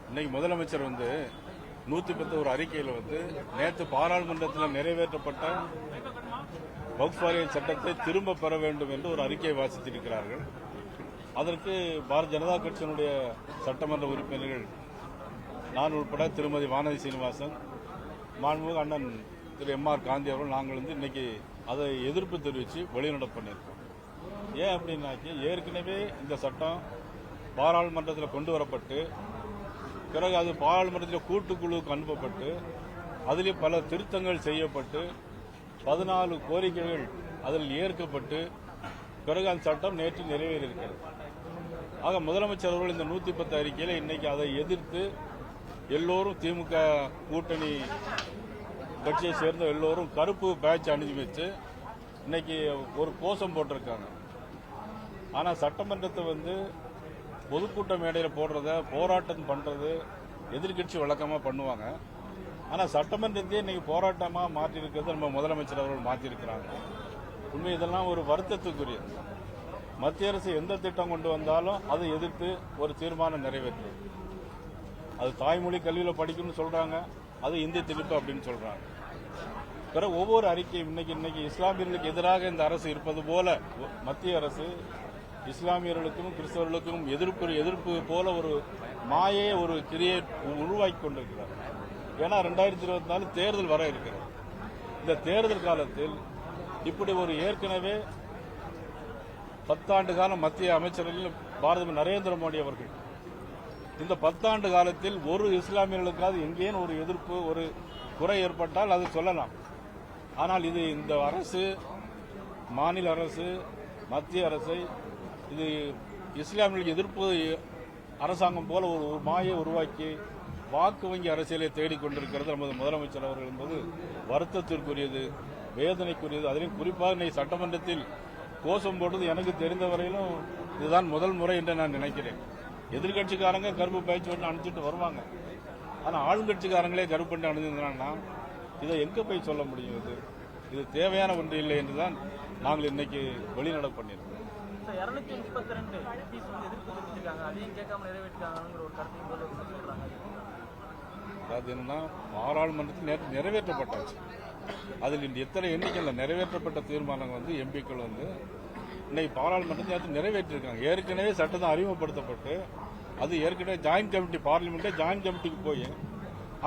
இன்னைக்கு முதலமைச்சர் 110 ஒரு அறிக்கையில் நேற்று பாராளுமன்றத்தில் நிறைவேற்றப்பட்ட வக்ஃப் வாரிய சட்டத்தை திரும்ப பெற வேண்டும் என்று ஒரு அறிக்கையை வாசித்திருக்கிறார்கள். அதற்கு பாரதிய ஜனதா கட்சியினுடைய சட்டமன்ற உறுப்பினர்கள் நான் உட்பட திருமதி வானதி சீனிவாசன், மாண்புமிகு அண்ணன் திரு எம்.ஆர். காந்தி அவர்கள் நாங்கள் இன்னைக்கு அதை எதிர்ப்பு தெரிவித்து வெளிநடப்பு பண்ணியிருக்கோம். ஏன் அப்படின்னாக்கி ஏற்கனவே இந்த சட்டம் பாராளுமன்றத்தில் கொண்டு வரப்பட்டு பிறகு அது பாராளுமன்றத்தில் கூட்டுக்குழுவுக்கு அனுப்பப்பட்டு அதிலே பல திருத்தங்கள் செய்யப்பட்டு 14 கோரிக்கைகள் அதில் ஏற்கப்பட்டு பிறகு அந்த சட்டம் நேற்று நிறைவேறியிருக்கிறது. ஆக முதலமைச்சர் அவர்கள் இந்த 110 அறிக்கையில் இன்னைக்கு அதை எதிர்த்து எல்லோரும் திமுக கூட்டணி கட்சியை சேர்ந்த எல்லோரும் கருப்பு பேட்ச் அணிஞ்சு வச்சு இன்னைக்கு ஒரு கோஷம் போட்டிருக்காங்க. ஆனா சட்டமன்றத்தை பொதுக்கூட்ட மேடையில் போடுறத போராட்டம் பண்றது எதிர்கட்சி வழக்கமா பண்ணுவாங்க. ஆனா சட்டமன்றத்தையே இன்னைக்கு போராட்டமா மாற்றிருக்கிறது நம்ம முதலமைச்சர் அவர்கள் மாற்றிருக்கிறாங்க. உண்மை இதெல்லாம் ஒரு வருத்தத்துக்குரியது. மத்திய அரசு எந்த திட்டம் கொண்டு வந்தாலும் அதை எதிர்த்து ஒரு தீர்மானம் நிறைவேற்று. அது தாய்மொழி கல்வியில் படிக்கணும்னு சொல்றாங்க, அது இந்தி திணிப்பு அப்படின்னு சொல்றாங்க. பிறகு ஒவ்வொரு அறிக்கையும் இன்னைக்கு இஸ்லாமியர்களுக்கு எதிராக இந்த அரசு இருப்பது போல மத்திய அரசு இஸ்லாமியர்களுக்கும் கிறிஸ்தவர்களுக்கும் எதிர்ப்பு போல ஒரு மாயை ஒரு கிரியேட் உருவாக்கி கொண்டிருக்கிறார். ஏன்னா 2024 தேர்தல் வர இருக்கிறது. இந்த தேர்தல் காலத்தில் இப்படி ஒரு ஏற்கனவே 10 ஆண்டு காலம் மத்திய அமைச்சர்கள் பாரத நரேந்திர மோடி அவர்கள் இந்த 10 ஆண்டு காலத்தில் ஒரு இஸ்லாமியர்களுக்காவது எங்கேயும் ஒரு எதிர்ப்பு ஒரு குறை ஏற்பட்டால் அது சொல்லலாம். ஆனால் இது இந்த அரசு மாநில அரசு மத்திய அரசை இது இஸ்லாமியர்களுக்கு எதிர்ப்பு அரசாங்கம் போல ஒரு மாயை உருவாக்கி வாக்கு வங்கி அரசியலை தேடிக்கொண்டிருக்கிறது நமது முதலமைச்சர் அவர்கள் என்பது வருத்தத்திற்குரியது, வேதனைக்குரியது. அதிலும் குறிப்பாக சட்டமன்றத்தில் கோஷம் போட்டது எனக்கு தெரிந்த வரையிலும் இதுதான் முதல் முறை என்று நான் நினைக்கிறேன். எதிர்கட்சிக்காரங்க கருப்பு பேச்சு பண்ணி அனுப்பிச்சிட்டு வருவாங்க. ஆனா ஆளுங்கட்சிக்காரங்களே கருப்பு பண்ணி அனுப்பிச்சிருந்தாங்கன்னா இதை எங்க போய் சொல்ல முடியும்? இது தேவையான ஒன்று இல்லை என்றுதான் நாங்கள் இன்னைக்கு வெளிநடப்பு பண்ணியிருக்கோம். 232 எதிர்ப்பு தெரிவிச்சிருக்காங்க, அதையும் கேட்காம நிறைவேற்றிருக்காங்கிற ஒரு கருத்தையும் சொல்றாங்க. அது என்னன்னா பாராளுமன்றத்தில் நேற்று நிறைவேற்றப்பட்டாச்சு. அதில் எத்தனை எண்ணிக்கையில் நிறைவேற்றப்பட்ட தீர்மானங்கள் எம்பிக்கள் இன்னைக்கு பாராளுமன்றத்தில் நேற்று நிறைவேற்றிருக்காங்க. ஏற்கனவே சட்டத்தை அறிமுகப்படுத்தப்பட்டு அது ஏற்கனவே ஜாயின்ட் கமிட்டி பார்லிமெண்ட்டே ஜாயின்ட் கமிட்டிக்கு போய்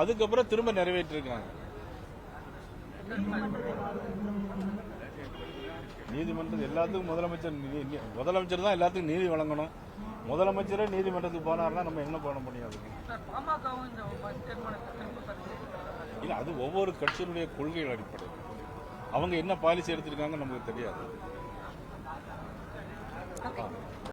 அதுக்கப்புறம் திரும்ப நிறைவேற்றிருக்காங்க. நீதிமன்றம் எல்லாத்துக்கும் முதலமைச்சர் தான் எல்லாத்துக்கும் நீதி வழங்கணும். முதலமைச்சரே நீதிமன்றத்துக்கு போனார்னா நம்ம என்ன பண்ண முடியாது? இல்ல, அது ஒவ்வொரு கட்சியினுடைய கொள்கைகள் அடிப்படை. அவங்க என்ன பாலிசி எடுத்திருக்காங்க நமக்கு தெரியாது.